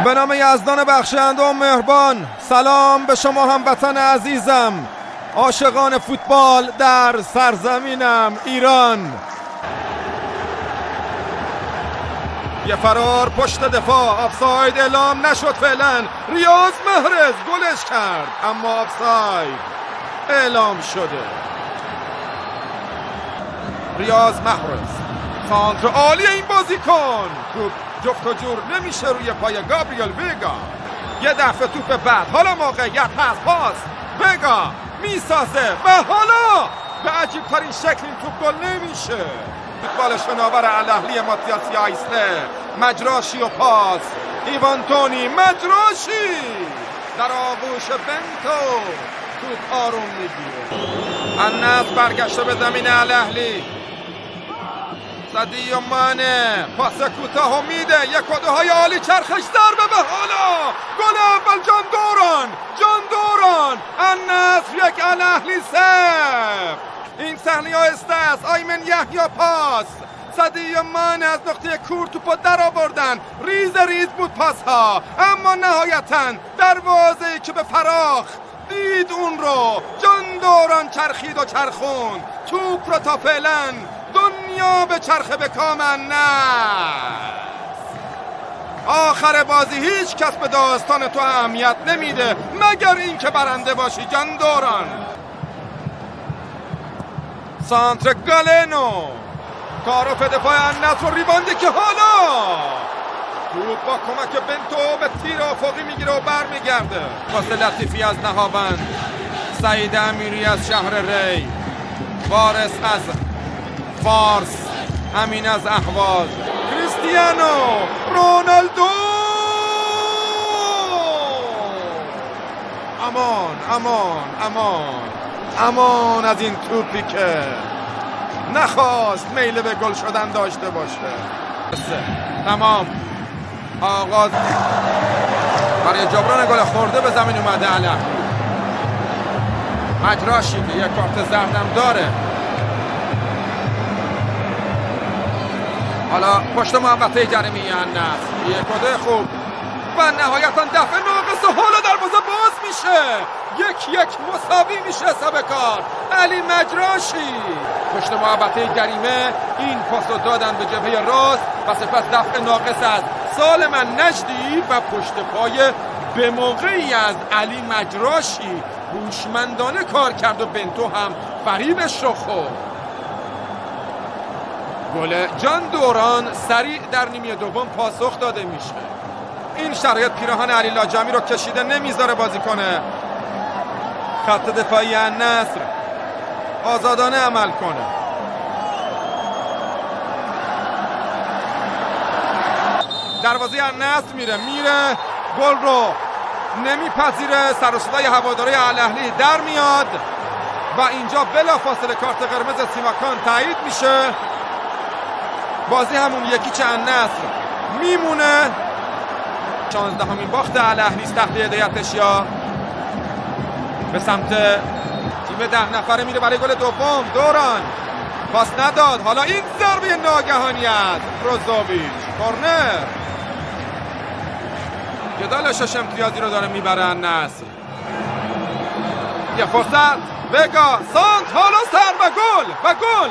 به نام یزدان بخشنده و مهربان، سلام به شما هموطن عزیزم، عاشقان فوتبال در سرزمینم ایران. یه فرار پشت دفاع، آفساید اعلام نشد فعلا. ریاض محرز گلش کرد اما آفساید اعلام شده. ریاض محرز سانتر عالی این بازیکن، توپ جفت و جور نمیشه روی پای گابریل ویگا. یه دفعه توپ بعد، حالا موقعیت هست، پاس ویگا میسازه و حالا به عجیب ترین شکل این توپ گل نمیشه. فوتبال شناور الاهلی ماتیاس یایسته، مجراشی و پاس ایوانتونی، مجراشی در آغوش بنتو توپ آروم میگیره. النصر برگشته به زمین الاهلی. سادیو مانه پاس کوتاه میده، یک و دوهای عالی، چرخش ضربه به حالا گل اول جان دوران النصر یک الاهلی صفر. این صحنه آهسته است، آیمن یحیی پاس، سادیو مانه از نقطه کور توپو در آوردن، ریز بود پاس ها، اما نهایتا دروازه‌ای که به فراخ دید اون رو جان دوران چرخید و چرخون توپ رو تا فعلا دنیا به چرخه به کام النصر. آخر بازی هیچ کس به داستان تو اهمیت نمیده مگر این که برنده باشی جان دوران. سانتر گالنو، تعارف دفاع النصر و ریباندی که حالا توپ با کمک بنتو به تیر افقی میگیره و برمیگرده. پاس لطیفی از نهاوند، سعید امیری از شهر ری، وارث از فارس، امین از اهواز، کریستیانو رونالدو. امان از این توپی که نخواست میل به گل شدن داشته باشه. تمام آغاز برای جبران گل خورده به زمین اومده الاهلی. مجراشی که یک کارت زردم داره. حالا پشت محوطه جریمه النصر، یک کده خوب و نهایتا دفع ناقص، حالا دروازه باز میشه، یک مساوی میشه حساب کار. علی مجراشی پشت محوطه جریمه این پاس رو دادن به جبهه راست و سپس دفع ناقص از سالم نجدی و پشت پای به موقعی از علی مجراشی هوشمندانه کار کرد و بنتو هم فریبش رو خورد. گل جان دوران سریع در نیمه دوم پاسخ داده میشه. این شرایط پیراهن علی لاجمی رو کشیده نمیذاره بازی کنه. خط دفاعی النصر آزادانه عمل کنه. دروازه النصر میره گل رو نمیپذیره. سر و صدای هواداری الاهلی در میاد و اینجا بلافاصله کارت قرمز سیماکان تایید میشه. بازی همون یکیچ النصر میمونه. 16مین باخت الاهلی تحت هدایت اشیا به سمت تیم 10 نفره میره برای گل دوم. دوران پاس نداد، حالا این ضربه ناگهانی است، بروزوویچ کورنر. جدال 6 امتیازی رو داره میبره النصر. یه فرصت وگا سانت، حالا سر و گل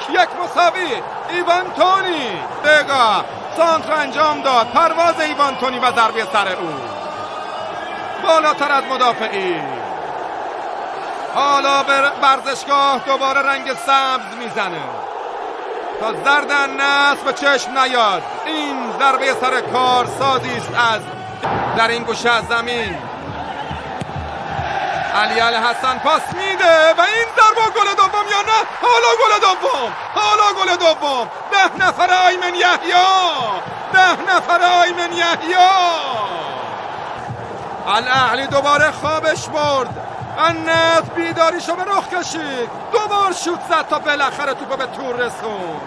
یک مساوی. ایوانتونی وگا سانتر انجام داد، پرواز ایوانتونی و ضربه سر او بالاتر از مدافعی. حالا به ورزشگاه دوباره رنگ سبز میزنه تا زرد النصر به چشم نیاد. این ضربه سر کار سازی است از در این گوشه از زمین. علی الحسن پاس میده و این ضربه گل دوم یا نه؟ حالا گل دوم 10 نفر آیمن یحیی. الاهلی دوباره خوابش برد. النصر بیداریشو به رخ کشید، دوبار شوت زد تا بالاخره توپو به تور رسون.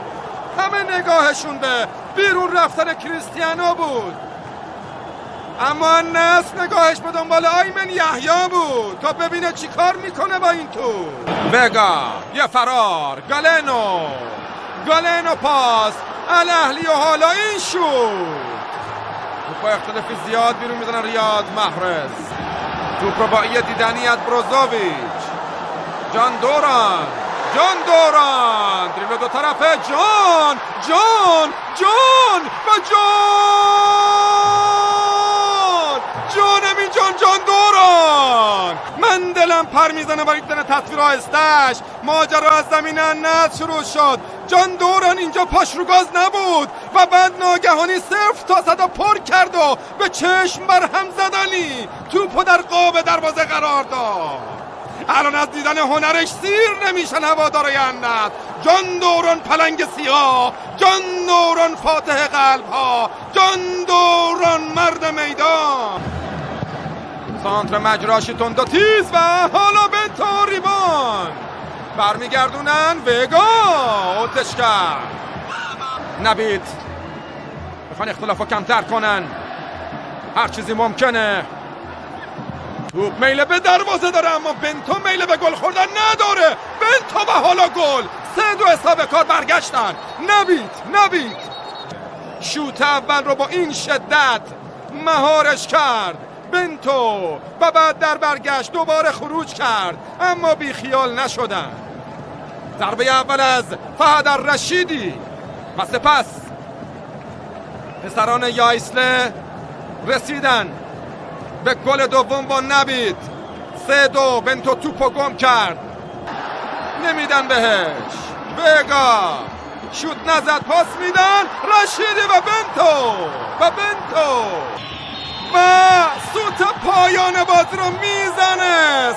همه نگاهشون به بیرون رفتن کریستیانو بود، اما النصر نگاهش به دنبال آیمن یحیی بود تا ببینه چی کار میکنه با این توپ. وگا یه فرار، گالنو پاس الاهلی و حالا این شوت توپ با اختلاف زیاد بیرون میزنن ریاض محرز. توپ رو با یه دیدنی از بروزوویچ. جان دوران دریبل دو طرفه. جان و جان دوران. من دلم پر میزنه برای دیدن تصویر آهستش. ماجرا از زمین النصر شروع شد. جان دوران اینجا پاش رو گاز نبود و بعد ناگهانی صفر تا صدا پر کرد و به چشم برهم زدنی توپو در قاب دروازه قرار داد. الان از دیدن هنرش سیر نمیشن هوادارای النصر. جان دوران پلنگ سیاه، جان دوران فاتح قلب ها، جان دوران مرد میدان. سانتر مجراشی تند و تیز و حالا بنتو ریبان برمیگردونن. وگا اوتش کرد. نبید میخوان اختلافو کمتر کنن، هر چیزی ممکنه. توپ میل به دروازه داره اما بنتو میل به گل خوردن نداره. بنتو و حالا گل. 3-2 حساب کار برگشتن. نبید شوت اول رو با این شدت مهارش کرد بنتو و بعد در برگشت دوباره خروج کرد اما بی خیال نشدن. ضربه اول از فهد الرشیدی و سپس پسران یایسله رسیدن به گل دوم با نبید. 3-2. بنتو توپو گم کرد، نمیدن بهش. وگا شوت نزد، پاس میدن رشیدی و بنتو و سوت پایان بازی رو میزنه.